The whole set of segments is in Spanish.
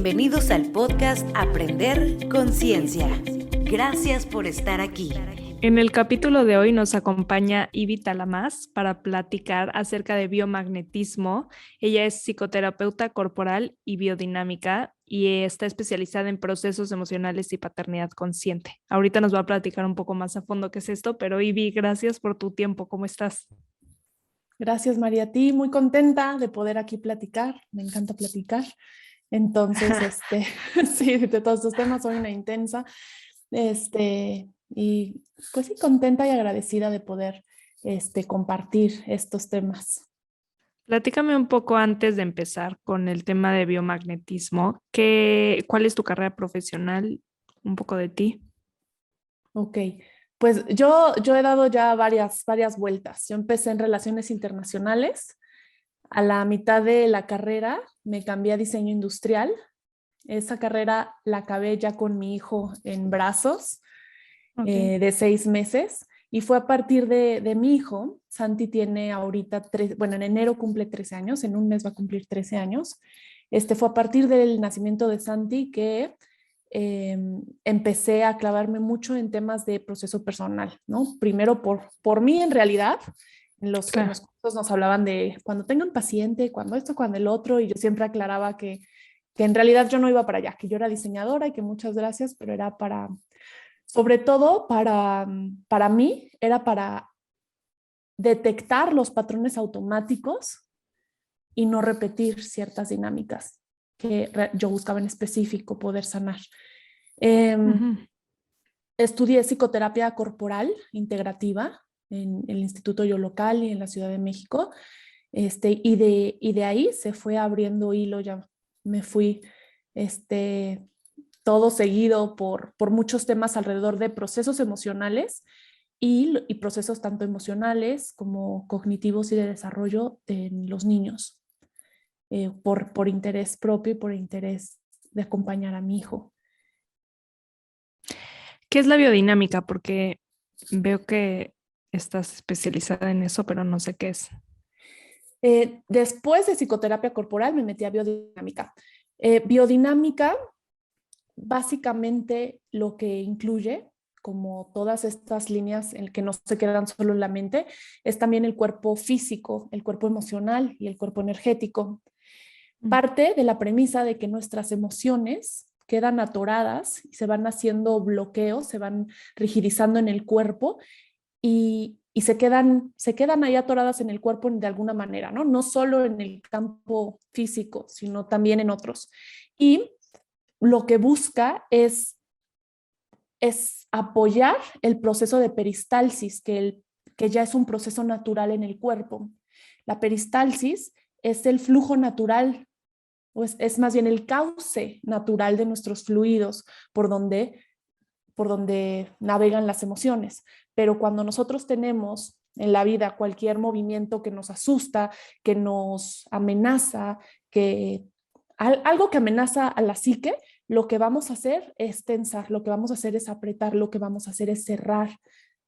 Bienvenidos al podcast Aprender Conciencia. Gracias por estar aquí. En el capítulo de hoy nos acompaña Ivi Talamás para platicar acerca de biomagnetismo. Ella es psicoterapeuta corporal y biodinámica y está especializada en procesos emocionales y paternidad consciente. Ahorita nos va a platicar un poco más a fondo qué es esto, pero Ivi, gracias por tu tiempo. ¿Cómo estás? Gracias, María. A ti, muy contenta de poder aquí platicar. Me encanta platicar. Entonces, sí, de todos estos temas soy una intensa. Y pues sí, contenta y agradecida de poder compartir estos temas. Platícame un poco antes de empezar con el tema de biomagnetismo. ¿Cuál es tu carrera profesional? Un poco de ti. Ok, pues yo he dado ya varias vueltas. Yo empecé en relaciones internacionales. A la mitad de la carrera me cambié a diseño industrial. Esa carrera la acabé ya con mi hijo en brazos, Okay. de 6 meses. Y fue a partir de mi hijo. Santi tiene ahorita en enero cumple 13 años, en un mes va a cumplir 13 años. Fue a partir del nacimiento de Santi que empecé a clavarme mucho en temas de proceso personal, ¿no? Primero por mí en realidad. En los cursos nos hablaban de cuando tenga un paciente, cuando esto, cuando el otro, y yo siempre aclaraba que en realidad yo no iba para allá, que yo era diseñadora y que muchas gracias, pero era sobre todo para mí, era para detectar los patrones automáticos y no repetir ciertas dinámicas que yo buscaba en específico poder sanar. Estudié psicoterapia corporal integrativa en el Instituto Yo Local y en la Ciudad de México, y de ahí se fue abriendo hilo. Ya me fui todo seguido por muchos temas alrededor de procesos emocionales y procesos tanto emocionales como cognitivos y de desarrollo en los niños, por interés propio y por interés de acompañar a mi hijo. ¿Qué es la biodinámica? Porque veo que estás especializada en eso, pero no sé qué es. Después de psicoterapia corporal me metí a biodinámica. Biodinámica básicamente lo que incluye, como todas estas líneas en que no se quedan solo en la mente, es también el cuerpo físico, el cuerpo emocional y el cuerpo energético. Parte de la premisa de que nuestras emociones quedan atoradas y se van haciendo bloqueos, se van rigidizando en el cuerpo y se quedan ahí atoradas en el cuerpo de alguna manera, ¿no? No solo en el campo físico, sino también en otros. Y lo que busca es apoyar el proceso de peristalsis, que ya es un proceso natural en el cuerpo. La peristalsis es el flujo natural, o es más bien el cauce natural de nuestros fluidos por donde navegan las emociones. Pero cuando nosotros tenemos en la vida cualquier movimiento que nos asusta, que nos amenaza, algo que amenaza a la psique, lo que vamos a hacer es tensar, lo que vamos a hacer es apretar, lo que vamos a hacer es cerrar,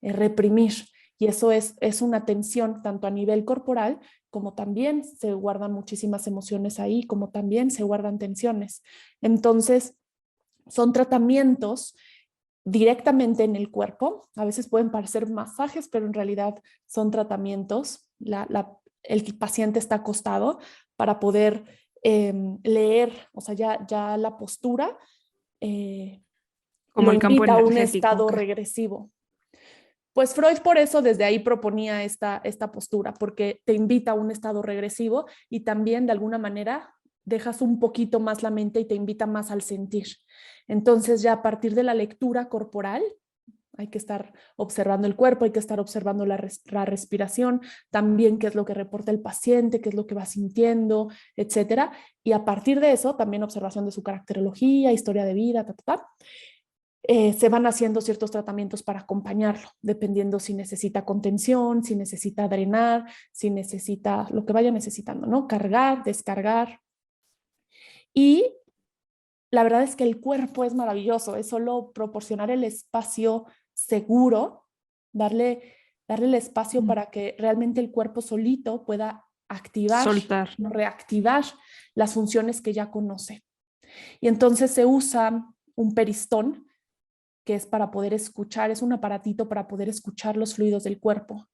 reprimir. Y eso es una tensión tanto a nivel corporal, como también se guardan muchísimas emociones ahí, como también se guardan tensiones. Entonces, son tratamientos directamente en el cuerpo. A veces pueden parecer masajes, pero en realidad son tratamientos. El paciente está acostado para poder leer, o sea, ya la postura Como lo el campo invita a un energético. estado regresivo. Pues Freud por eso desde ahí proponía esta postura, porque te invita a un estado regresivo y también de alguna manera dejas un poquito más la mente y te invita más al sentir. Entonces ya a partir de la lectura corporal hay que estar observando el cuerpo, hay que estar observando la respiración, también qué es lo que reporta el paciente, qué es lo que va sintiendo, etcétera. Y a partir de eso también observación de su caracterología, historia de vida, se van haciendo ciertos tratamientos para acompañarlo, dependiendo si necesita contención, si necesita drenar, si necesita lo que vaya necesitando, ¿no? Cargar, descargar. Y la verdad es que el cuerpo es maravilloso, es solo proporcionar el espacio seguro, darle el espacio para que realmente el cuerpo solito pueda activar, soltar, reactivar las funciones que ya conoce. Y entonces se usa un peristón, que es para poder escuchar, es un aparatito para poder escuchar los fluidos del cuerpo.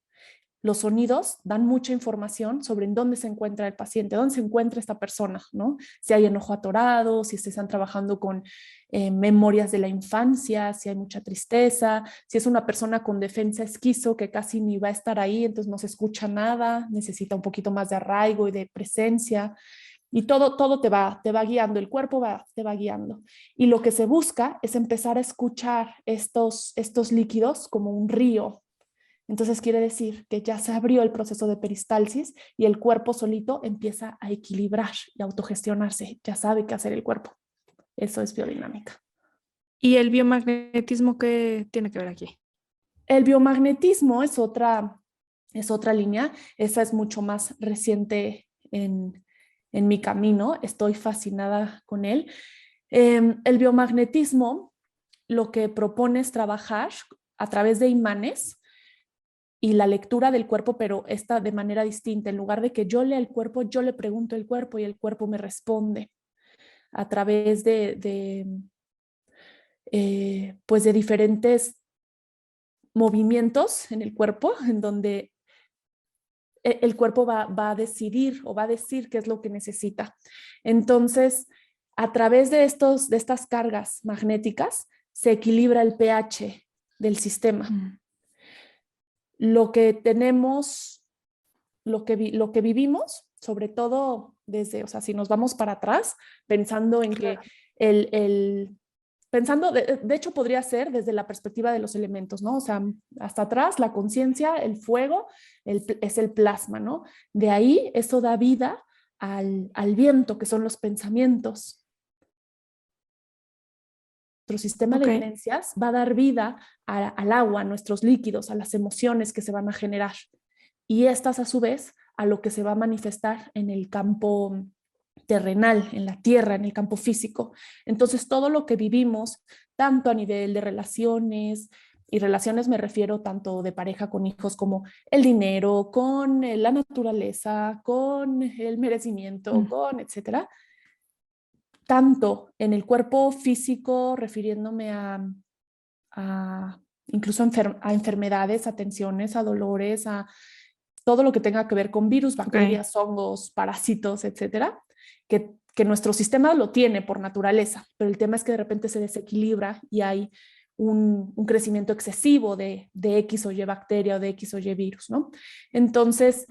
Los sonidos dan mucha información sobre en dónde se encuentra el paciente, dónde se encuentra esta persona, ¿no? Si hay enojo atorado, si se están trabajando con memorias de la infancia, si hay mucha tristeza, si es una persona con defensa esquizo que casi ni va a estar ahí, entonces no se escucha nada, necesita un poquito más de arraigo y de presencia. Y todo te va guiando, el cuerpo te va guiando. Y lo que se busca es empezar a escuchar estos líquidos como un río. Entonces quiere decir que ya se abrió el proceso de peristalsis y el cuerpo solito empieza a equilibrar y autogestionarse. Ya sabe qué hacer el cuerpo. Eso es biodinámica. ¿Y el biomagnetismo qué tiene que ver aquí? El biomagnetismo es otra línea. Esa es mucho más reciente en mi camino. Estoy fascinada con él. El biomagnetismo lo que propone es trabajar a través de imanes y la lectura del cuerpo, pero esta de manera distinta. En lugar de que yo lea el cuerpo, yo le pregunto al cuerpo y el cuerpo me responde a través pues de diferentes movimientos en el cuerpo, en donde el cuerpo va a decidir o va a decir qué es lo que necesita. Entonces, a través de estas cargas magnéticas, se equilibra el pH del sistema. Lo que tenemos, lo que vivimos, sobre todo desde, o sea, si nos vamos para atrás, pensando en Claro. que pensando, de hecho podría ser desde la perspectiva de los elementos, ¿no? O sea, hasta atrás la conciencia, el fuego, es el plasma, ¿no? De ahí eso da vida al viento, que son los pensamientos. Nuestro sistema de creencias va a dar vida al agua, a nuestros líquidos, a las emociones que se van a generar. Y estas a su vez a lo que se va a manifestar en el campo terrenal, en la tierra, en el campo físico. Entonces todo lo que vivimos, tanto a nivel de relaciones, y relaciones me refiero tanto de pareja con hijos como el dinero, con la naturaleza, con el merecimiento, con etcétera, tanto en el cuerpo físico, refiriéndome incluso a enfermedades, a tensiones, a dolores, a todo lo que tenga que ver con virus, bacterias, hongos, parásitos, etcétera, que nuestro sistema lo tiene por naturaleza, pero el tema es que de repente se desequilibra y hay un crecimiento excesivo de X o Y bacteria o de X o Y virus, ¿no? Entonces,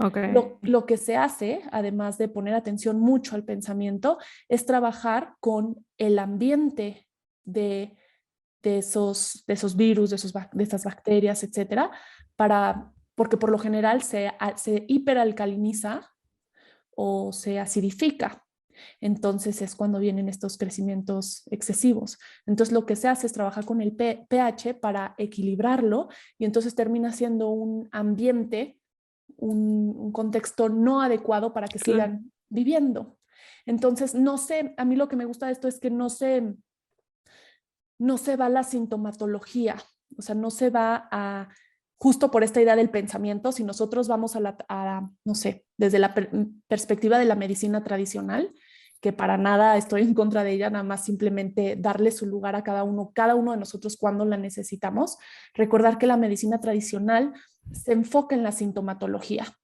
lo que se hace, además de poner atención mucho al pensamiento, es trabajar con el ambiente de esos virus, de esas bacterias, etcétera, porque por lo general se hiperalcaliniza o se acidifica. Entonces es cuando vienen estos crecimientos excesivos. Entonces lo que se hace es trabajar con el pH para equilibrarlo y entonces termina siendo un ambiente, un contexto no adecuado para que sigan viviendo. Entonces, no sé, a mí lo que me gusta de esto es que no se va la sintomatología, o sea, no se va a, justo por esta idea del pensamiento, si nosotros vamos no sé, desde la perspectiva de la medicina tradicional, que para nada estoy en contra de ella, nada más simplemente darle su lugar a cada uno de nosotros cuando la necesitamos, recordar que la medicina tradicional se enfoca en la sintomatología.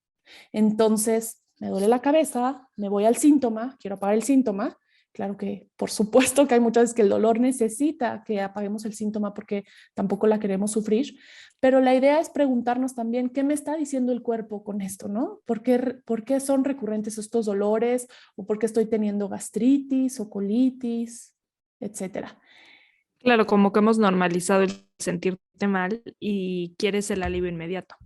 Entonces, me duele la cabeza, me voy al síntoma, quiero apagar el síntoma. Claro que, por supuesto que hay muchas veces que el dolor necesita que apaguemos el síntoma porque tampoco la queremos sufrir, pero la idea es preguntarnos también qué me está diciendo el cuerpo con esto, ¿no? ¿Por qué son recurrentes estos dolores? ¿O por qué estoy teniendo gastritis o colitis, etcétera? Claro, como que hemos normalizado el sentirte mal y quieres el alivio inmediato.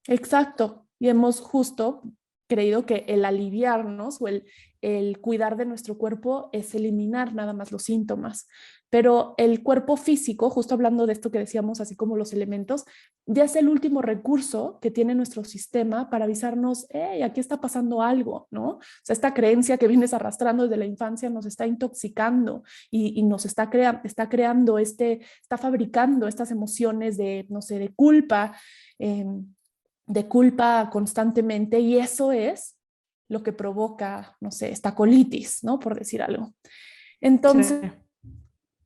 Exacto, y hemos justo creído que el aliviarnos o el cuidar de nuestro cuerpo es eliminar nada más los síntomas, pero el cuerpo físico, justo hablando de esto que decíamos, así como los elementos, ya es el último recurso que tiene nuestro sistema para avisarnos, hey, aquí está pasando algo, ¿no? O sea, esta creencia que vienes arrastrando desde la infancia nos está intoxicando y nos está creando, está fabricando estas emociones de, no sé, de culpa constantemente, y eso es lo que provoca, no sé, esta colitis, ¿no? Por decir algo. Sí. Entonces,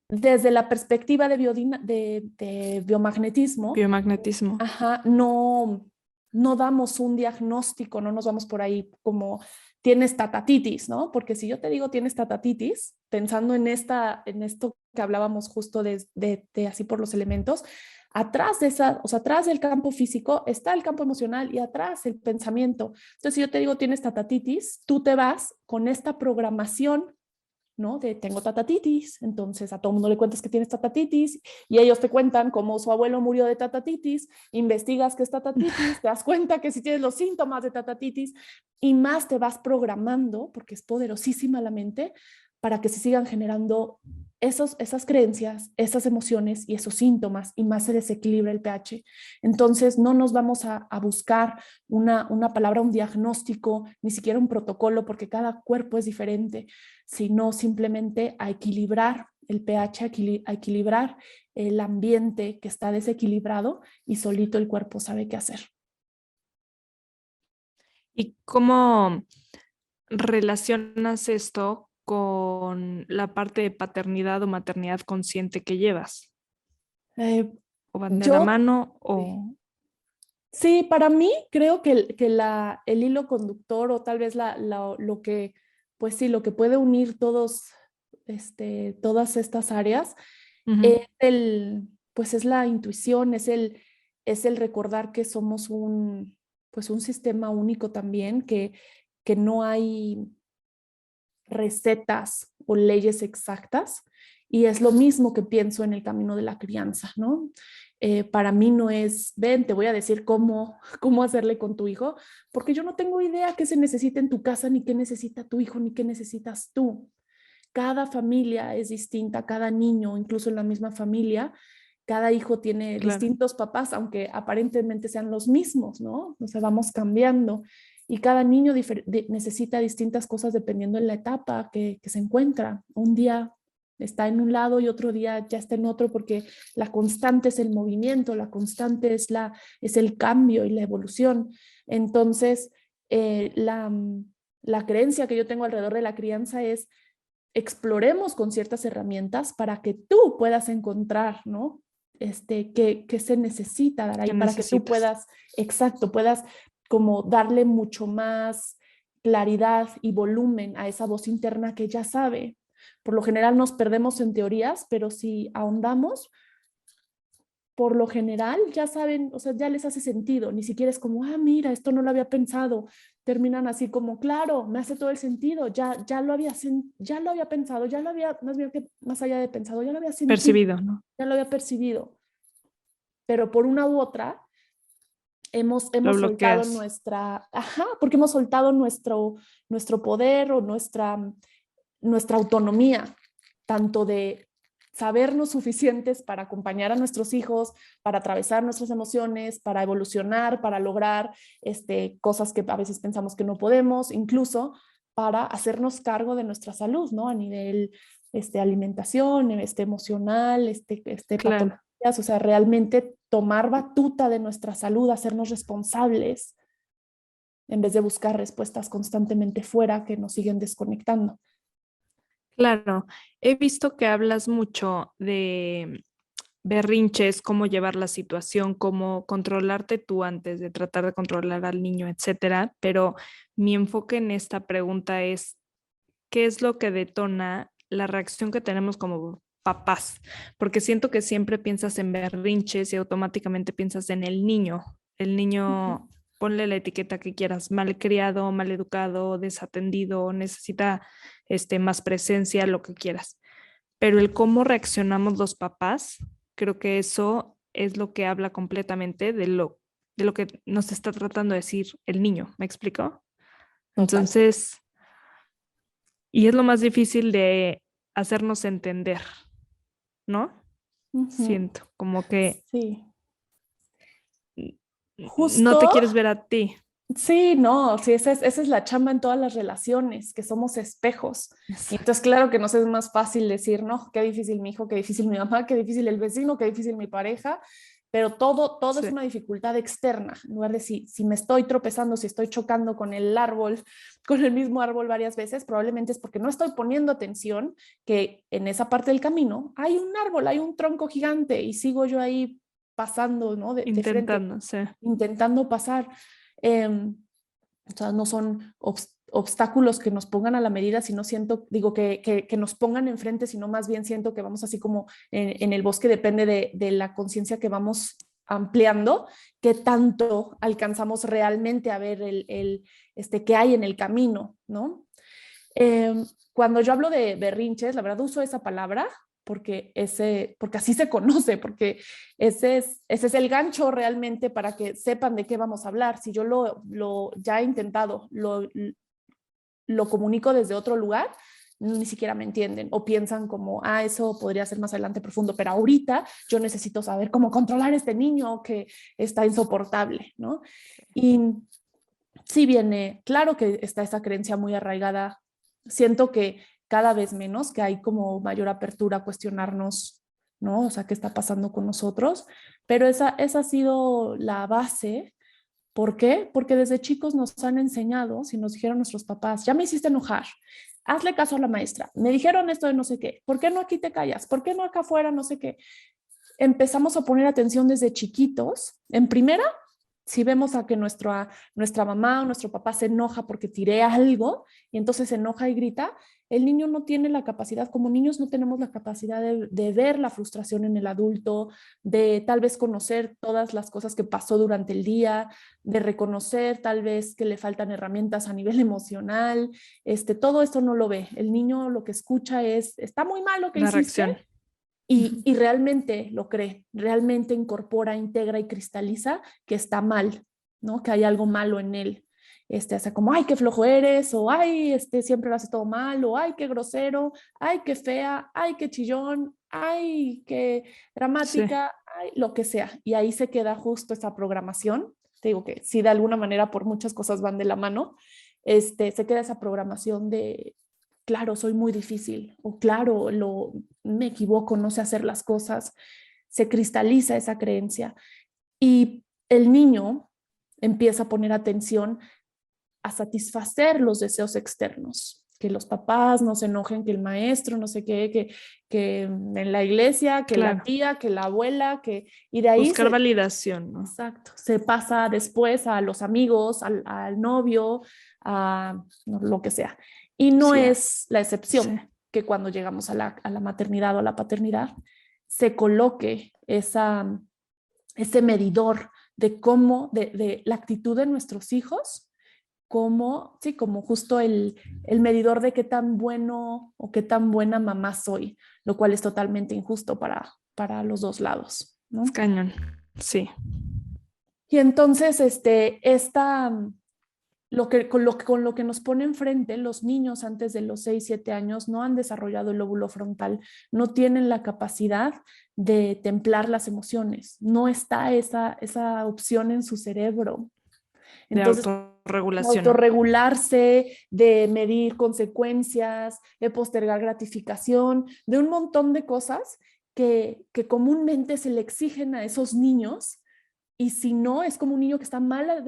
desde la perspectiva de biomagnetismo, Biomagnetismo. ajá, no damos un diagnóstico, no nos vamos por ahí como tienes tatatitis, ¿no? Porque si yo te digo tienes tatatitis, pensando en esto que hablábamos justo de así por los elementos, atrás de esa, o sea, atrás del campo físico está el campo emocional y atrás el pensamiento. Entonces, si yo te digo tienes tatatitis, tú te vas con esta programación, ¿no? De tengo tatatitis, entonces a todo mundo le cuentas que tienes tatatitis y ellos te cuentan cómo su abuelo murió de tatatitis, investigas qué es tatatitis, te das cuenta que si tienes los síntomas de tatatitis y más te vas programando, porque es poderosísima la mente, para que se sigan generando esas creencias, esas emociones y esos síntomas y más se desequilibra el pH. Entonces no nos vamos a buscar una palabra, un diagnóstico, ni siquiera un protocolo, porque cada cuerpo es diferente, sino simplemente a equilibrar el pH, a equilibrar el ambiente que está desequilibrado y solito el cuerpo sabe qué hacer. ¿Y cómo relacionas esto con la parte de paternidad o maternidad consciente que llevas? Eh, ¿O van de la yo, mano o...? sí, para mí creo que el hilo conductor o tal vez lo que, pues sí, lo que puede unir todas estas áreas Ujú. pues es la intuición, es el recordar que somos pues un sistema único también, que no hay recetas o leyes exactas. Y es lo mismo que pienso en el camino de la crianza, ¿no? Para mí no es, ven, te voy a decir cómo hacerle con tu hijo, porque yo no tengo idea qué se necesita en tu casa, ni qué necesita tu hijo, ni qué necesitas tú. Cada familia es distinta, cada niño, incluso en la misma familia, cada hijo tiene Claro. distintos papás, aunque aparentemente sean los mismos, ¿no? O sea, vamos cambiando. Y cada niño necesita distintas cosas dependiendo de la etapa que se encuentra. Un día está en un lado y otro día ya está en otro, porque la constante es el movimiento, la constante es el cambio y la evolución. Entonces, la creencia que yo tengo alrededor de la crianza es exploremos con ciertas herramientas para que tú puedas encontrar, ¿no? Qué se necesita dar ¿Qué ahí para que tú necesitas? puedas, exacto, puedas como darle mucho más claridad y volumen a esa voz interna que ya sabe. Por lo general nos perdemos en teorías, pero si ahondamos, por lo general ya saben, o sea, ya les hace sentido, ni siquiera es como, ah, mira, esto no lo había pensado, terminan así como, claro, me hace todo el sentido, ya lo había pensado, ya lo había, más bien que más allá de pensado, ya lo había sentido, Percibido, ¿no? ya lo había percibido, pero por una u otra Lo hemos soltado bloqueas. porque hemos soltado nuestro poder o nuestra autonomía, tanto de sabernos suficientes para acompañar a nuestros hijos, para atravesar nuestras emociones, para evolucionar, para lograr cosas que a veces pensamos que no podemos, incluso para hacernos cargo de nuestra salud, ¿no? A nivel alimentación, emocional, Claro. patologías, o sea, realmente tomar batuta de nuestra salud, hacernos responsables en vez de buscar respuestas constantemente fuera que nos siguen desconectando. Claro. He visto que hablas mucho de berrinches, cómo llevar la situación, cómo controlarte tú antes de tratar de controlar al niño, etcétera. Pero mi enfoque en esta pregunta es, ¿qué es lo que detona la reacción que tenemos como papás? Porque siento que siempre piensas en berrinches y automáticamente piensas en el niño. El niño, ponle la etiqueta que quieras, malcriado, maleducado, desatendido, necesita más presencia, lo que quieras. Pero el cómo reaccionamos los papás, creo que eso es lo que habla completamente de lo que nos está tratando de decir el niño. ¿Me explico? Total. Entonces, y es lo más difícil de hacernos entender, ¿no? Ujú. Siento como que Sí, no te justo, quieres ver a ti. sí, no, sí, esa es la chamba en todas las relaciones, que somos espejos. Y entonces, Exacto. claro que nos es más fácil decir, no, qué difícil mi hijo, qué difícil mi mamá, qué difícil el vecino, qué difícil mi pareja, pero todo Sí. es una dificultad externa. En lugar de si me estoy tropezando, si estoy chocando con el árbol, con el mismo árbol varias veces, probablemente es porque no estoy poniendo atención que en esa parte del camino hay un árbol, hay un tronco gigante y sigo yo ahí pasando, ¿no? De frente, Intentando, sí. intentando pasar. O sea, no son obstáculos que nos pongan a la medida, sino siento, digo, que nos pongan enfrente, sino más bien siento que vamos así como en el bosque, depende de la conciencia que vamos ampliando, qué tanto alcanzamos realmente a ver qué hay en el camino, ¿no? Cuando yo hablo de berrinches, la verdad uso esa palabra porque así se conoce, porque ese es el gancho realmente para que sepan de qué vamos a hablar. Si yo lo ya he intentado, lo comunico desde otro lugar, ni siquiera me entienden o piensan como, eso podría ser más adelante profundo, pero ahorita yo necesito saber cómo controlar a este niño que está insoportable, ¿no? Y sí viene, claro que está esa creencia muy arraigada. Siento que cada vez menos, que hay como mayor apertura a cuestionarnos, ¿no? O sea, ¿qué está pasando con nosotros? Pero esa ha sido la base. ¿Por qué? Porque desde chicos nos han enseñado, si nos dijeron nuestros papás, ya me hiciste enojar, hazle caso a la maestra, me dijeron esto de no sé qué, ¿por qué no aquí te callas? ¿Por qué no acá afuera? No sé qué. Empezamos a poner atención desde chiquitos. En primera, si vemos a que nuestra mamá o nuestro papá se enoja porque tiré algo y entonces se enoja y grita, el niño no tiene la capacidad, como niños no tenemos la capacidad de ver la frustración en el adulto, de tal vez conocer todas las cosas que pasó durante el día, de reconocer tal vez que le faltan herramientas a nivel emocional. Todo esto no lo ve. El niño lo que escucha es, está muy mal lo que La hiciste. reacción. Y realmente lo cree, realmente incorpora, integra y cristaliza que está mal, ¿no? Que hay algo malo en él. Hace como, ay, qué flojo eres, o ay, siempre lo haces todo mal, o ay, qué grosero, ay, qué fea, ay, qué chillón, ay, qué Sí. dramática, ay, lo que sea. Y ahí se queda justo esa programación. Te digo que sí, de alguna manera por muchas cosas van de la mano. Se queda esa programación de, claro, soy muy difícil, o claro, me equivoco, no sé hacer las cosas. Se cristaliza esa creencia y el niño empieza a poner atención a satisfacer los deseos externos, que los papás no se enojen, que el maestro, no sé qué, que en la iglesia, que la Claro. tía, que la abuela, y de ahí Buscar validación, ¿no? exacto, se pasa después a los amigos, al novio, a lo que sea. Y no Sí. es la excepción Sí. que cuando llegamos a la maternidad o a la paternidad se coloque ese medidor de cómo, de la actitud de nuestros hijos, como, sí, como justo el medidor de qué tan bueno o qué tan buena mamá soy, lo cual es totalmente injusto para los dos lados, ¿no? Es cañón. Sí. Y entonces, con lo que nos pone enfrente, los niños antes de los 6, 7 años no han desarrollado el lóbulo frontal, no tienen la capacidad de templar las emociones, no está esa opción en su cerebro. De Entonces, autorregulación. autorregularse, de medir consecuencias, de postergar gratificación, de un montón de cosas que comúnmente se le exigen a esos niños. Y si no, es como un niño que está mal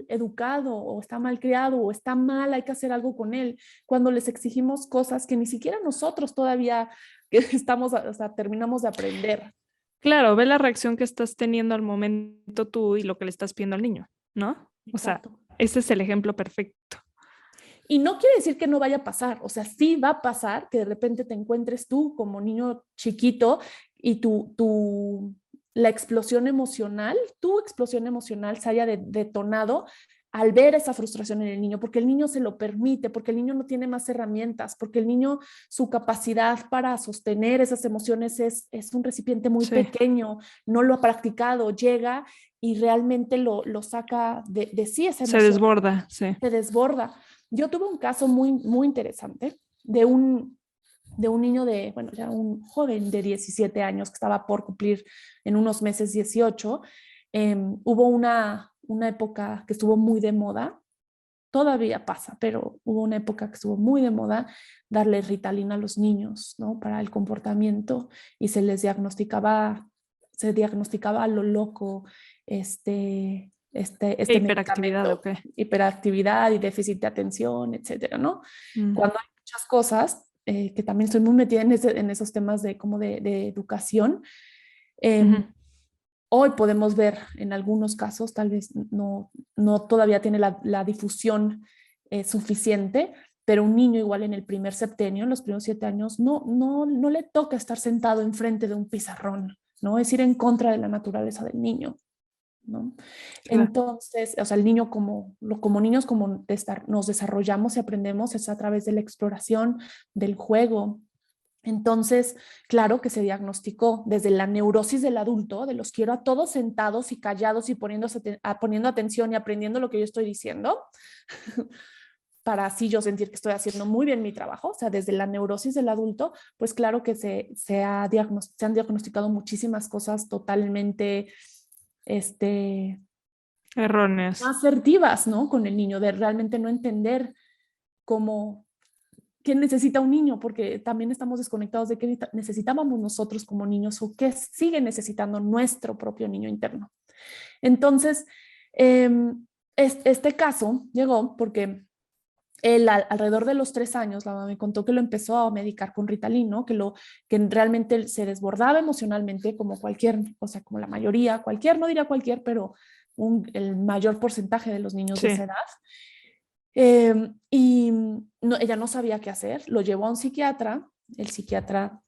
educado o está mal criado o está mal, hay que hacer algo con él. Cuando les exigimos cosas que ni siquiera nosotros todavía estamos, o sea, terminamos de aprender. Claro, ve la reacción que estás teniendo al momento tú y lo que le estás pidiendo al niño, ¿no? O sea, Exacto. ese es el ejemplo perfecto. Y no quiere decir que no vaya a pasar, o sea, sí va a pasar que de repente te encuentres tú como niño chiquito y la explosión emocional, tu explosión emocional se haya detonado al ver esa frustración en el niño, porque el niño se lo permite, porque el niño no tiene más herramientas, porque el niño, su capacidad para sostener esas emociones es un recipiente muy pequeño, no lo ha practicado, llega y realmente lo saca de sí esa emoción. Se desborda, sí. Se desborda. Yo tuve un caso muy, muy interesante de un niño ya un joven de 17 años que estaba por cumplir en unos meses 18. Hubo una época que estuvo muy de moda, todavía pasa, pero hubo una época que estuvo muy de moda darle Ritalina a los niños, ¿no? Para el comportamiento y se les se diagnosticaba a lo loco este Hiperactividad, medicamento, ¿o qué? hiperactividad y déficit de atención, etcétera, ¿no? Mm. Cuando hay muchas cosas, que también estoy muy metida en esos temas de, como de educación, Ujú. hoy podemos ver en algunos casos, tal vez no todavía tiene la difusión suficiente, pero un niño igual en el primer septenio, en los primeros 7 años, no le toca estar sentado enfrente de un pizarrón, ¿no? Es ir en contra de la naturaleza del niño, ¿no? Claro. Entonces, o sea, el niño como niños, como nos desarrollamos y aprendemos es a través de la exploración, del juego. Entonces, claro que se diagnosticó desde la neurosis del adulto, de los quiero a todos sentados y callados y poniendo atención y aprendiendo lo que yo estoy diciendo, para así yo sentir que estoy haciendo muy bien mi trabajo. O sea, desde la neurosis del adulto, pues claro que se han diagnosticado muchísimas cosas totalmente Erróneas. asertivas, ¿no? Con el niño, de realmente no entender cómo, qué necesita un niño, porque también estamos desconectados de qué necesitábamos nosotros como niños o qué sigue necesitando nuestro propio niño interno. Entonces, este caso llegó porque él alrededor de los 3 años, la mamá me contó que lo empezó a medicar con Ritalin, ¿no? Que realmente se desbordaba emocionalmente como cualquier, o sea, como la mayoría, cualquier, no diría cualquier, pero el mayor porcentaje de los niños de Sí. esa edad. Y ella no sabía qué hacer, lo llevó a un psiquiatra, el psiquiatra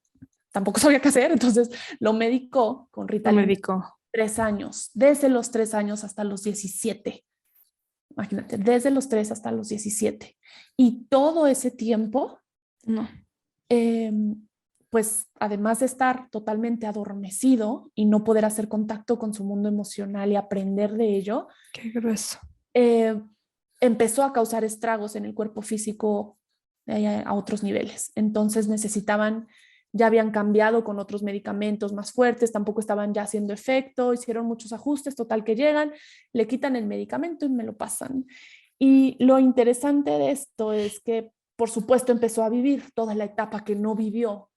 tampoco sabía qué hacer, entonces lo medicó con Lo Ritalin médico. 3 años, desde los 3 años hasta los 17. Imagínate, desde los 3 hasta los 17. Y todo ese tiempo, No. eh, pues además de estar totalmente adormecido y no poder hacer contacto con su mundo emocional y aprender de ello, Qué grueso. eh, empezó a causar estragos en el cuerpo físico a otros niveles. Entonces ya habían cambiado con otros medicamentos más fuertes, tampoco estaban ya haciendo efecto, hicieron muchos ajustes, total que llegan, le quitan el medicamento y me lo pasan. Y lo interesante de esto es que, por supuesto, empezó a vivir toda la etapa que no vivió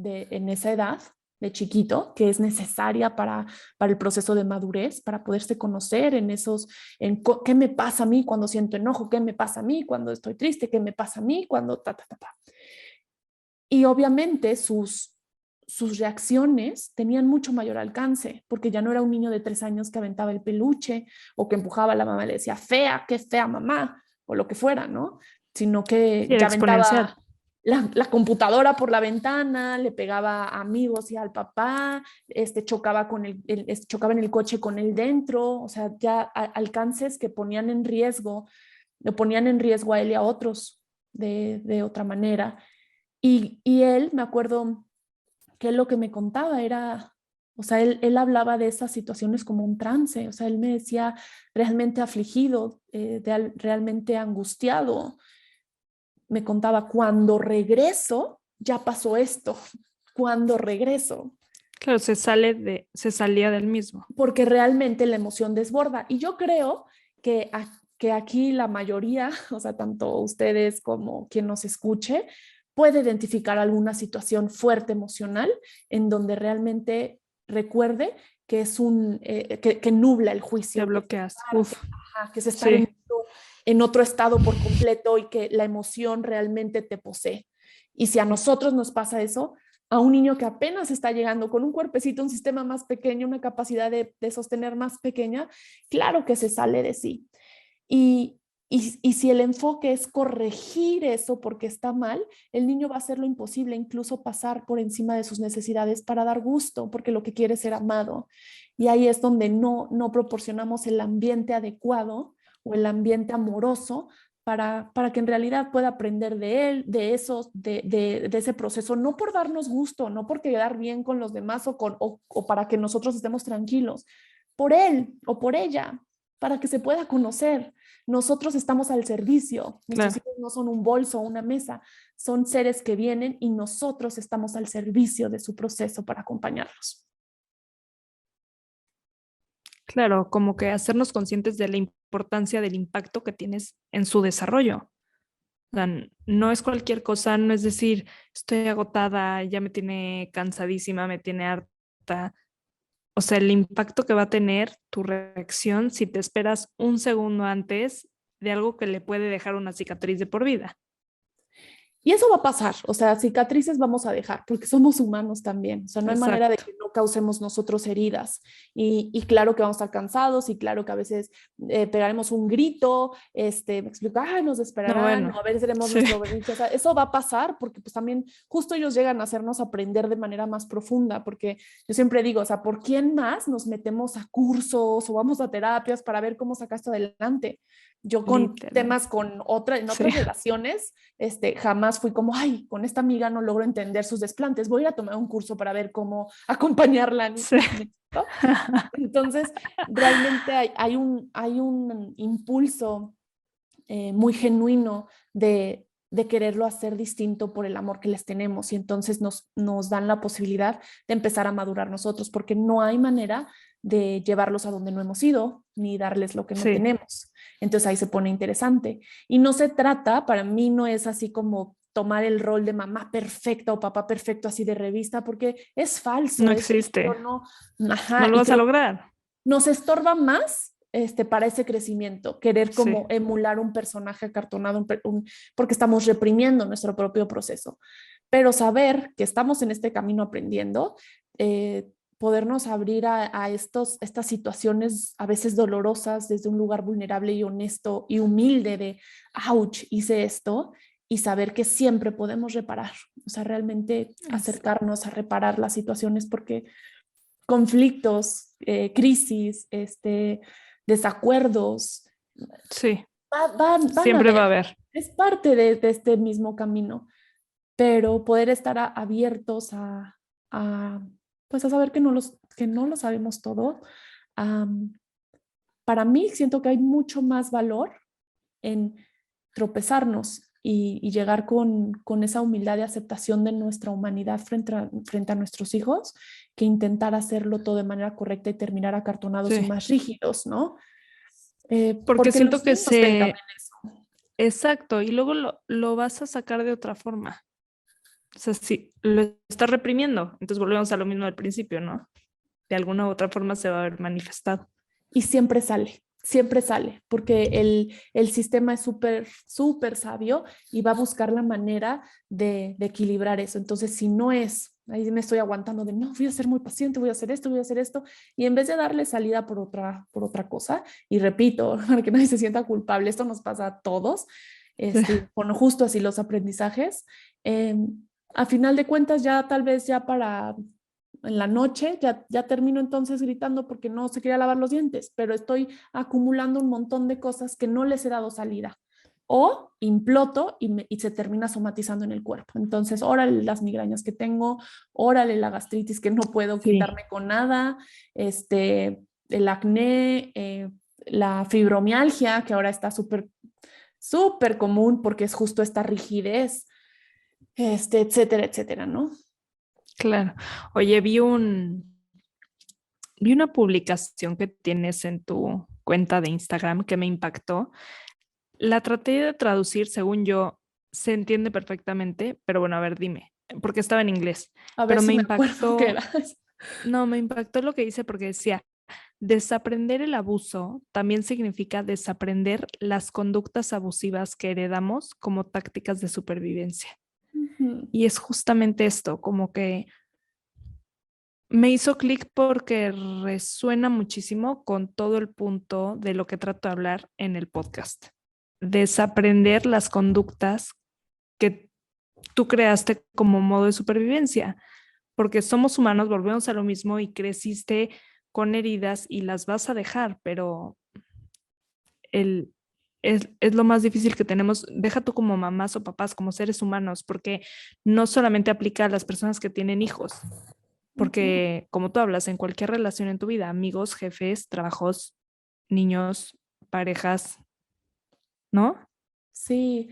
en esa edad de chiquito, que es necesaria para el proceso de madurez, para poderse conocer qué me pasa a mí cuando siento enojo, qué me pasa a mí cuando estoy triste, qué me pasa a mí cuando ta, ta, ta, ta. Y obviamente sus reacciones tenían mucho mayor alcance, porque ya no era un niño de 3 años que aventaba el peluche o que empujaba a la mamá y le decía, fea, qué fea mamá, o lo que fuera, ¿no? Sino que Sí, era ya exponencial. aventaba la computadora por la ventana, le pegaba a amigos y al papá, chocaba en el coche con él dentro, o sea, ya alcances que lo ponían en riesgo a él y a otros de otra manera. Y él, me acuerdo que él lo que me contaba era, o sea, él hablaba de esas situaciones como un trance, o sea, él me decía realmente afligido, realmente angustiado. Me contaba, cuando regreso, ya pasó esto, cuando regreso, Claro, se salía del mismo. porque realmente la emoción desborda. Y yo creo que, que aquí la mayoría, o sea, tanto ustedes como quien nos escuche, puede identificar alguna situación fuerte emocional en donde realmente recuerde que que nubla el Te juicio, bloqueas. Uf, que es estar sí. en otro estado por completo y que la emoción realmente te posee. Y si a nosotros nos pasa eso, a un niño que apenas está llegando con un cuerpecito, un sistema más pequeño, una capacidad de sostener más pequeña, claro que se sale de sí. Y, y si el enfoque es corregir eso porque está mal, el niño va a hacer lo imposible, incluso pasar por encima de sus necesidades para dar gusto, porque lo que quiere es ser amado. Y ahí es donde no proporcionamos el ambiente adecuado o el ambiente amoroso para que en realidad pueda aprender de él, de ese proceso, no por darnos gusto, no por quedar bien con los demás o para que nosotros estemos tranquilos, por él o por ella, para que se pueda conocer. Nosotros estamos al servicio, nuestros Claro, hijos no son un bolso o una mesa, son seres que vienen y nosotros estamos al servicio de su proceso para acompañarlos. claro, como que hacernos conscientes de la importancia del impacto que tienes en su desarrollo. O sea, no es cualquier cosa, no es decir, estoy agotada, ya me tiene cansadísima, me tiene harta. o sea, el impacto que va a tener tu reacción si te esperas un segundo antes de algo que le puede dejar una cicatriz de por vida. Y eso va a pasar, o sea, cicatrices vamos a dejar, porque somos humanos también, o sea, no hay manera de Exacto. que no causemos nosotros heridas. Y claro que vamos a estar cansados y claro que a veces pegaremos un grito, me explico, ay, nos No, esperarán, bueno, o a veces haremos sí, nuestro berrinche, o sea, eso va a pasar porque pues también justo ellos llegan a hacernos aprender de manera más profunda, porque yo siempre digo, o sea, ¿por quién más nos metemos a cursos o vamos a terapias para ver cómo sacaste adelante? Yo con literal. temas en Sí, otras relaciones, jamás fui como, ay, con esta amiga no logro entender sus desplantes, voy a ir a tomar un curso para ver cómo acompañarla. sí. Entonces, realmente hay un impulso muy genuino de quererlo hacer distinto por el amor que les tenemos y entonces nos dan la posibilidad de empezar a madurar nosotros porque no hay manera de llevarlos a donde no hemos ido ni darles lo que no Sí, tenemos. Entonces ahí se pone interesante. Y no se trata, para mí no es así como tomar el rol de mamá perfecta o papá perfecto así de revista, porque es no falso, existe. no, No ajá, lo y vas a creo que lograr. nos estorba más para ese crecimiento, querer Sí, como emular un personaje acartonado, porque estamos reprimiendo nuestro propio proceso. Pero saber que estamos en este camino aprendiendo, podernos abrir a estas situaciones a veces dolorosas desde un lugar vulnerable y honesto y humilde de, ouch, hice esto, y saber que siempre podemos reparar, o sea, realmente es- acercarnos a reparar las situaciones porque conflictos, crisis, desacuerdos, sí, van a siempre va a haber. haber. Es parte de este mismo camino, pero poder estar abiertos a, pues a saber que no lo sabemos todo. Um, para mí siento que hay mucho más valor en tropezarnos y llegar con esa humildad de aceptación de nuestra humanidad frente a nuestros hijos, que intentar hacerlo todo de manera correcta y terminar acartonados y Sí, más rígidos, ¿no? porque Porque siento los que niños ven también eso. exacto, y luego lo vas a sacar de otra forma. O sea, si lo estás reprimiendo, entonces volvemos a lo mismo del principio, ¿no? De alguna u otra forma se va a ver manifestado. Y siempre sale, porque el sistema es súper, súper sabio y va a buscar la manera de equilibrar eso. Entonces, si no es, ahí me estoy aguantando de, no, voy a ser muy paciente, voy a hacer esto, voy a hacer esto, y en vez de darle salida por otra cosa, y repito, para que nadie se sienta culpable, esto nos pasa a todos, Sí, bueno, justo así los aprendizajes, eh, a final de cuentas ya tal vez ya para en la noche, ya termino entonces gritando porque no se quería lavar los dientes, pero estoy acumulando un montón de cosas que no les he dado salida. O imploto y se termina somatizando en el cuerpo. Entonces, órale las migrañas que tengo, órale la gastritis que no puedo sí, quitarme con nada, el acné, la fibromialgia, que ahora está súper, súper común porque es justo esta rigidez, etcétera, etcétera, ¿no? claro. Oye, vi una publicación que tienes en tu cuenta de Instagram que me impactó. La traté de traducir, según yo, se entiende perfectamente, pero bueno, a ver, dime, porque estaba en inglés, A ver pero si me me acuerdo qué era. impactó, no, me impactó lo que dice porque decía, desaprender el abuso también significa desaprender las conductas abusivas que heredamos como tácticas de supervivencia. Ujú. Y es justamente esto, como que me hizo clic porque resuena muchísimo con todo el punto de lo que trato de hablar en el podcast. Desaprender las conductas que tú creaste como modo de supervivencia, porque somos humanos, volvemos a lo mismo y creciste con heridas y las vas a dejar, pero el, es lo más difícil que tenemos. Deja tú como mamás o papás, como seres humanos, porque no solamente aplica a las personas que tienen hijos, Ujú. porque como tú hablas, en cualquier relación en tu vida, amigos, jefes, trabajos, niños, parejas, ¿no? Sí,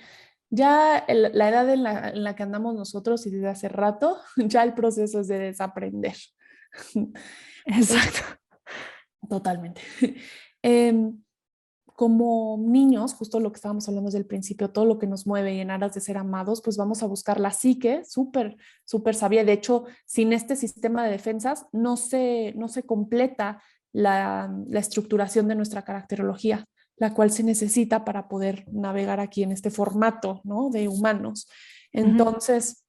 ya la edad en la que andamos nosotros y desde hace rato, ya el proceso es de desaprender. Es Exacto. totalmente. Em, como niños, justo lo que estábamos hablando desde el principio, todo lo que nos mueve y en aras de ser amados, pues vamos a buscar la psique súper, súper sabia. De hecho, sin este sistema de defensas no se completa la estructuración de nuestra caracterología, la cual se necesita para poder navegar aquí en este formato, ¿no? De humanos. Entonces,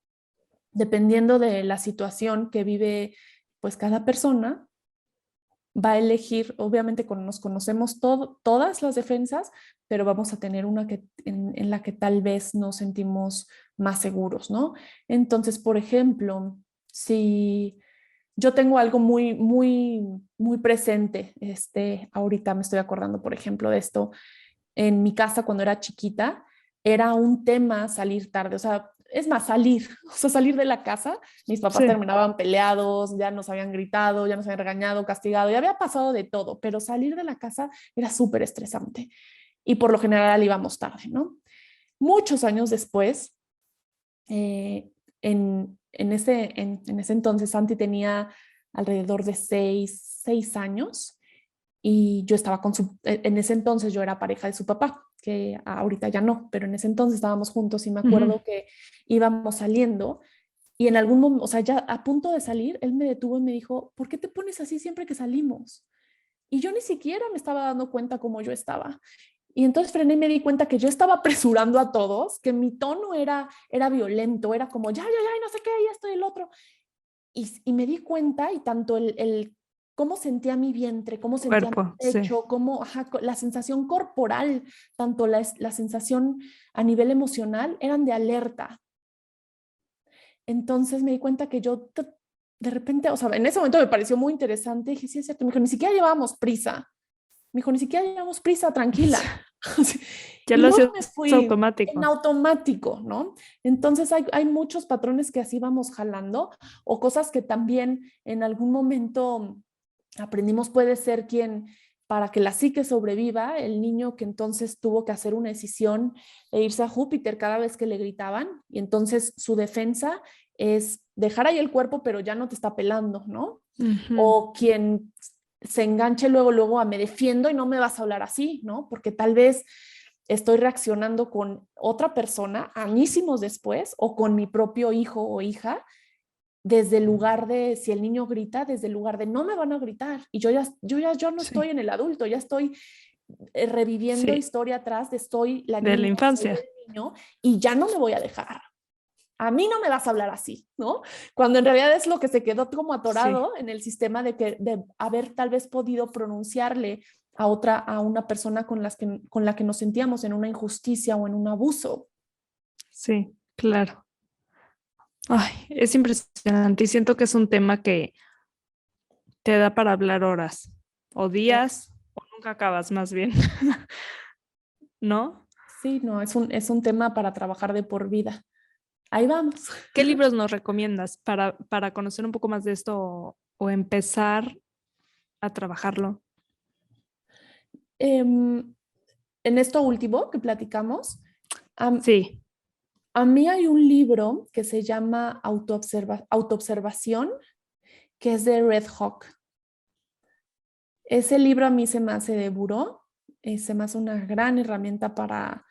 dependiendo de la situación que vive pues cada persona, va a elegir, obviamente nos conocemos todas las defensas, pero vamos a tener una en la que tal vez nos sentimos más seguros, ¿no? Entonces, por ejemplo, si yo tengo algo muy, muy, muy presente, ahorita me estoy acordando, por ejemplo, de esto, en mi casa cuando era chiquita, era un tema salir tarde, o sea, es más, salir, o sea, salir de la casa, mis papás Sí. terminaban peleados, ya nos habían gritado, ya nos habían regañado, castigado, ya había pasado de todo, pero salir de la casa era súper estresante y por lo general íbamos tarde, ¿no? Muchos años después, en ese entonces, Santi tenía alrededor de 6 años y yo estaba en ese entonces yo era pareja de su papá, que ahorita ya no, pero en ese entonces estábamos juntos y me acuerdo que íbamos saliendo y en algún momento, o sea, ya a punto de salir, él me detuvo y me dijo, ¿por qué te pones así siempre que salimos? Y yo ni siquiera me estaba dando cuenta cómo yo estaba. Y entonces frené y me di cuenta que yo estaba apresurando a todos, que mi tono era violento, era como ya, y no sé qué, y esto y el otro. Y me di cuenta y tanto cómo sentía mi vientre, cómo sentía mi Cuerpo, sí. pecho, cómo, ajá, la sensación corporal, tanto la sensación a nivel emocional, eran de alerta. Entonces me di cuenta que yo de repente, o sea, en ese momento me pareció muy interesante. Dije, sí, es cierto. Me dijo, ni siquiera llevábamos prisa. Me dijo, ni siquiera llevamos prisa, tranquila. Ya Y lo luego haces me fui en automático. automático, ¿no? Entonces hay muchos patrones que así vamos jalando o cosas que también en algún momento aprendimos. Puede ser quien, para que la psique sobreviva, el niño que entonces tuvo que hacer una decisión e irse a Júpiter cada vez que le gritaban y entonces su defensa es dejar ahí el cuerpo, pero ya no te está pelando, ¿no? O quien se enganche luego a me defiendo y no me vas a hablar así, ¿no? Porque tal vez estoy reaccionando con otra persona añísimos después o con mi propio hijo o hija desde el lugar de, si el niño grita, desde el lugar de no me van a gritar y yo no estoy Sí, en el adulto, ya estoy reviviendo sí, historia atrás de estoy la de la niña, soy infancia. el niño y ya no me voy a dejar. A mí no me vas a hablar así, ¿no? Cuando en realidad es lo que se quedó como Sí, atorado en el sistema de haber tal vez podido pronunciarle a una persona con la que nos sentíamos en una injusticia o en un abuso. sí, claro. Ay, es impresionante y siento que es un tema que te da para hablar horas o días o nunca acabas más bien, ¿no? Sí, no, es un tema para trabajar de por vida. Ahí vamos. ¿Qué libros nos recomiendas para conocer un poco más de esto o empezar a trabajarlo? En esto último que platicamos, a, Sí, a mí hay un libro que se llama Autoobservación, que es de Red Hawk. Ese libro a mí se me hace de buró, se me hace una gran herramienta para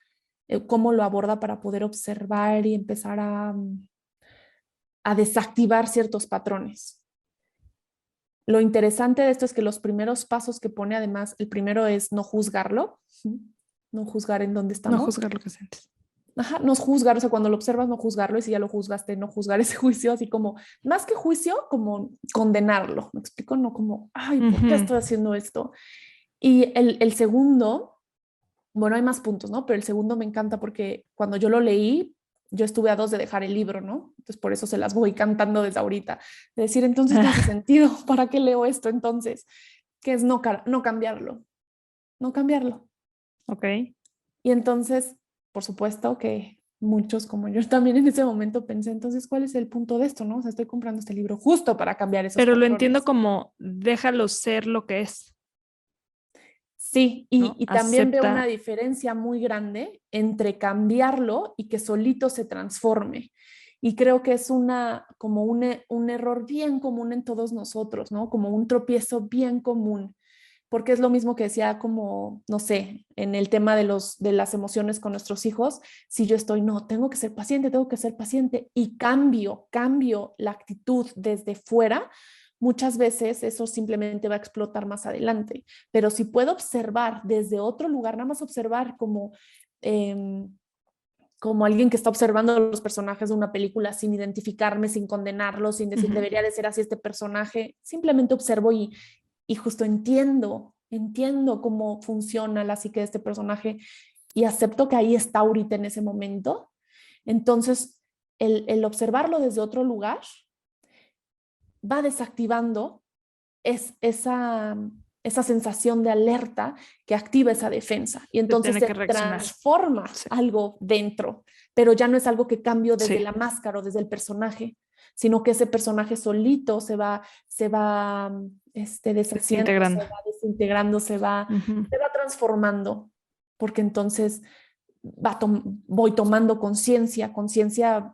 cómo lo aborda para poder observar y empezar a desactivar ciertos patrones. Lo interesante de esto es que los primeros pasos que pone, además, el primero es no juzgarlo, no juzgar en dónde no estamos. juzgar lo que sientes. Ajá, no juzgar, o sea, cuando lo observas, no juzgarlo, y si ya lo juzgaste, no juzgar ese juicio, así como, más que juicio, como condenarlo, ¿me explico? No como, ay, ¿por qué estoy haciendo esto? Y el segundo, bueno, hay más puntos, ¿no? Pero el segundo me encanta porque cuando yo lo leí, yo estuve a 2 de dejar el libro, ¿no? Entonces por eso se las voy cantando desde ahorita. De decir, entonces no hace sentido, ¿para qué leo esto entonces? Que es no cambiarlo, no cambiarlo. Ok. Y entonces, por supuesto que muchos como yo también en ese momento pensé, entonces, ¿cuál es el punto de esto, no? O sea, estoy comprando este libro justo para cambiar esos Pero lo entiendo patrones. como déjalo ser lo que es, Sí, ¿no? y también veo una Acepta. diferencia muy grande entre cambiarlo y que solito se transforme. Y creo que es como un error bien común en todos nosotros, ¿no? Como un tropiezo bien común, porque es lo mismo que decía como, no sé, en el tema de las emociones con nuestros hijos, si yo estoy, no, tengo que ser paciente y cambio la actitud desde fuera, muchas veces eso simplemente va a explotar más adelante. Pero si puedo observar desde otro lugar, nada más observar como alguien que está observando los personajes de una película sin identificarme, sin condenarlos, sin decir, debería de ser así este personaje, simplemente observo y justo entiendo cómo funciona la psique de este personaje y acepto que ahí está ahorita en ese momento. Entonces, el observarlo desde otro lugar va desactivando esa sensación de alerta que activa esa defensa. Y entonces se transforma algo dentro, pero ya no es algo que cambio desde la máscara o desde el personaje, sino que ese personaje solito se va deshaciendo, desintegrando, se va transformando, porque entonces voy tomando conciencia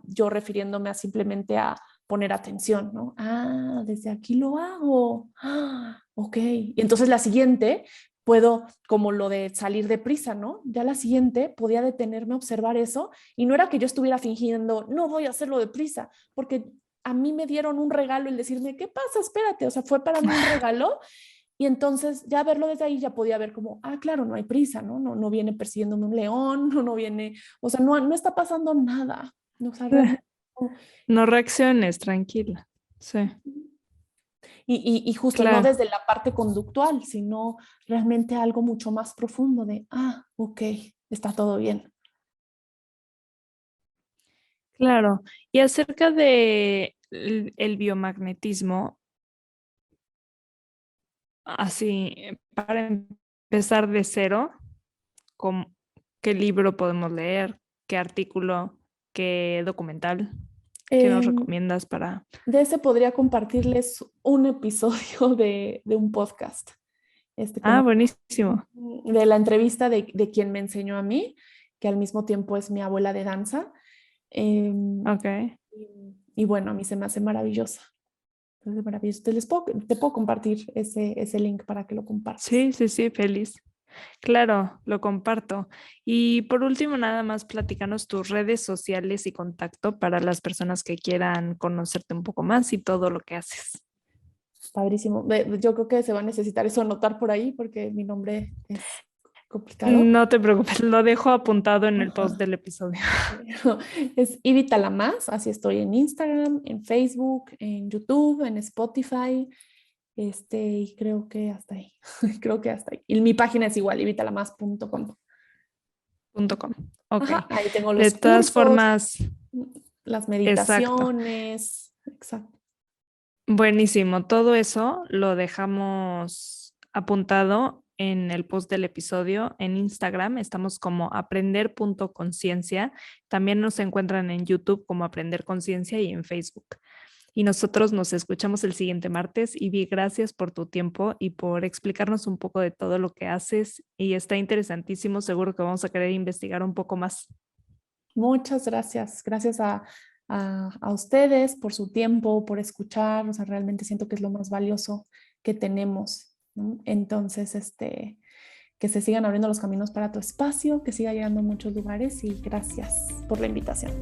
yo refiriéndome a simplemente a poner atención, ¿no? Ah, desde aquí lo hago. Ah, ok. Y entonces la siguiente puedo, como lo de salir deprisa, ¿no? Ya la siguiente podía detenerme a observar eso y no era que yo estuviera fingiendo, no voy a hacerlo deprisa, porque a mí me dieron un regalo el decirme, ¿qué pasa? Espérate, o sea, fue para mí un regalo. Y entonces ya verlo desde ahí ya podía ver como, ah, claro, no hay prisa, ¿no? No viene persiguiéndome un león, no viene, o sea, no está pasando nada. O sea, realmente no reacciones, tranquila. Sí. Y justo no desde la parte conductual, sino realmente algo mucho más profundo de, ah, ok, está todo bien. Claro. Y acerca de el biomagnetismo, así, para empezar de cero, ¿qué libro podemos leer? ¿Qué artículo? ¿Qué documental? ¿Qué nos recomiendas para...? De ese podría compartirles un episodio de un podcast. Buenísimo. De la entrevista de quien me enseñó a mí, que al mismo tiempo es mi abuela de danza. Ok. Y bueno, a mí se me hace maravillosa. Entonces, maravilloso. Te puedo compartir ese link para que lo compartas. Sí, feliz. Claro, lo comparto. Y por último, nada más platícanos tus redes sociales y contacto para las personas que quieran conocerte un poco más y todo lo que haces. Padrísimo. Yo creo que se va a necesitar eso anotar por ahí porque mi nombre es complicado. No te preocupes, lo dejo apuntado en el post del episodio. Es Ivita Lamas, así estoy en Instagram, en Facebook, en YouTube, en Spotify. Y creo que hasta ahí. Y mi página es igual, ivitalamas.com. .com. Ok. Ajá, ahí tengo los de todas cursos, formas, las meditaciones. Exacto. Buenísimo. Todo eso lo dejamos apuntado en el post del episodio en Instagram. Estamos como aprender.conciencia. También nos encuentran en YouTube como Aprender Conciencia y en Facebook. Y nosotros nos escuchamos el siguiente martes. Ivy, gracias por tu tiempo y por explicarnos un poco de todo lo que haces. Y está interesantísimo. Seguro que vamos a querer investigar un poco más. Muchas gracias. Gracias a ustedes por su tiempo, por escuchar. O sea, realmente siento que es lo más valioso que tenemos, ¿no? Entonces, que se sigan abriendo los caminos para tu espacio, que siga llegando a muchos lugares y gracias por la invitación.